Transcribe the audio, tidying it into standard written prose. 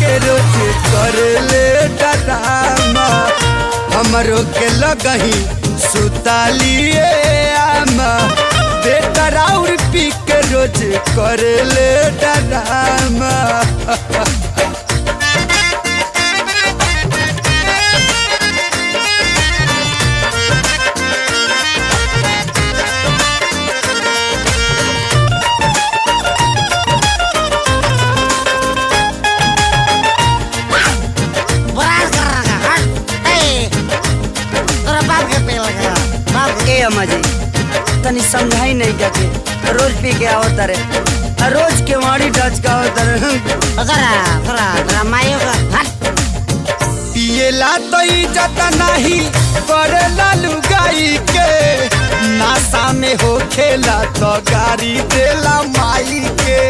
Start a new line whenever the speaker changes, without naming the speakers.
के रोज कर ले डरामा हमरो के लगही सुतालिए आमा बेटा राउर पी के रोज कर ले डरामा
तनी समझाई नहीं जाके रोज पी के आवत रे रोज के वाड़ी टच का आवत रे
पिएला तो इज्जत नहीं करेला लुगाई के नासा में हो खेला तो गाड़ी देला माई के